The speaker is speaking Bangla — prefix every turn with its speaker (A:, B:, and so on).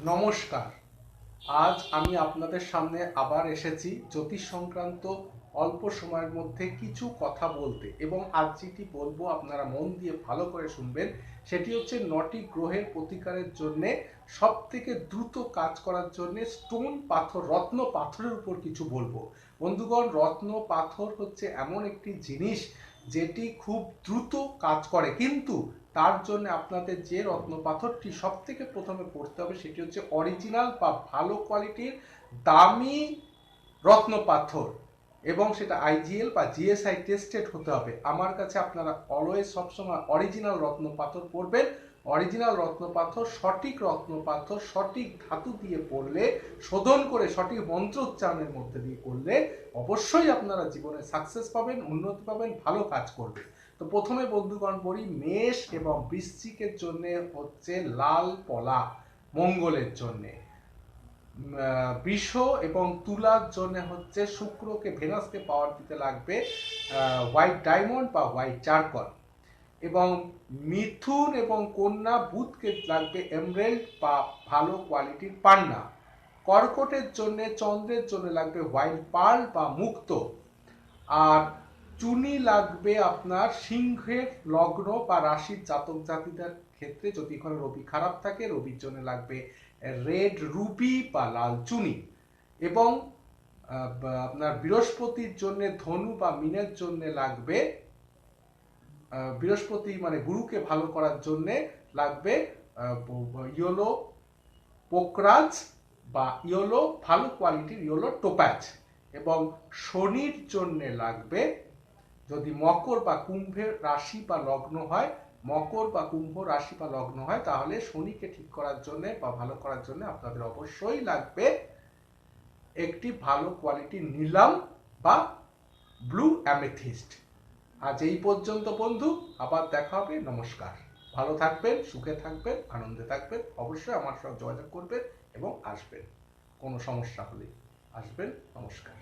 A: নমস্কার। আজ আমি আপনাদের সামনে আবার এসেছি জ্যোতিষ সংক্রান্ত অল্প সময়ের মধ্যে কিছু কথা বলতে, এবং আজ যেটি বলবো আপনারা মন দিয়ে ভালো করে শুনবেন। সেটি হচ্ছে 9টি গ্রহের প্রতিকারের জন্য সব থেকে দ্রুত কাজ করার জন্য স্টোন পাথর, রত্ন পাথরের উপর কিছু বলবো। বন্ধুগণ, রত্ন পাথর হচ্ছে এমন একটি জিনিস যেটি খুব দ্রুত কাজ করে, কিন্তু তার জন্য আপনাদের যে রত্ন পাথরটি সব থেকে প্রথমে পড়তে হবে সেটি হচ্ছে অরিজিনাল বা ভালো কোয়ালিটির দামি রত্ন পাথর, এবং সেটা আইজিএল বা জিএসআই টেস্টেড হতে হবে। আমার কাছে আপনারা অলওয়েজ সবসময় অরিজিনাল রত্ন পাথর পড়বেন। অরিজিনাল রত্ন পাথর, সঠিক রত্ন পাথর সঠিক ধাতু দিয়ে পড়লে, শোধন করে সঠিক মন্ত্র উচ্চারণের মধ্যে দিয়ে করলে অবশ্যই আপনারা জীবনে সাকসেস পাবেন, উন্নতি পাবেন, ভালো কাজ করবেন। তো প্রথমে বন্ধুগণ বলি, মেষ এবং বৃশ্চিকের জন্য হচ্ছে লাল পলা মঙ্গলের জন্যে। বৃষ এবং তুলার জন্য হচ্ছে শুক্রকে, ভেনাসকে পাওয়ার দিতে লাগবে হোয়াইট ডায়মন্ড বা হোয়াইট চারকল, এবং মিথুন এবং কন্যা বুধকে লাগবে এমরেল্ড বা ভালো কোয়ালিটির পান্না। কর্কটের জন্য, চন্দ্রের জন্য লাগবে হোয়াইট পার্ল বা মুক্ত। আর চুনি লাগবে আপনার সিংহের লগ্ন বা রাশির জাতক জাতিদের ক্ষেত্রে, যদি এখানে রবি খারাপ থাকে রবির জন্য লাগবে রেড রুবি বা লাল চুনি। এবং আপনার বৃহস্পতির জন্য, ধনু বা মিনের জন্য লাগবে, বৃহস্পতি মানে গুরুকে ভালো করার জন্য লাগবে ইয়েলো পোকরাজ বা ইয়েলো ভালো কোয়ালিটির ইয়েলো টোপ্যাজ। এবং শনির জন্য লাগবে, যদি মকর বা কুম্ভের রাশি বা লগ্ন হয়, মকর বা কুম্ভ রাশি বা লগ্ন হয়, তাহলে শনিকে ঠিক করার জন্য বা ভালো করার জন্য আপনাদের অবশ্যই লাগবে একটি ভালো কোয়ালিটির নীলাম বা ব্লু অ্যামেথিস্ট। আজ এই পর্যন্ত বন্ধু, আবার দেখা হবে। নমস্কার। ভালো থাকবেন, সুখে থাকবেন, আনন্দে থাকবেন। অবশ্যই আমার সঙ্গে যোগাযোগ করবেন এবং আসবেন। কোনো সমস্যা হলে আসবেন। নমস্কার।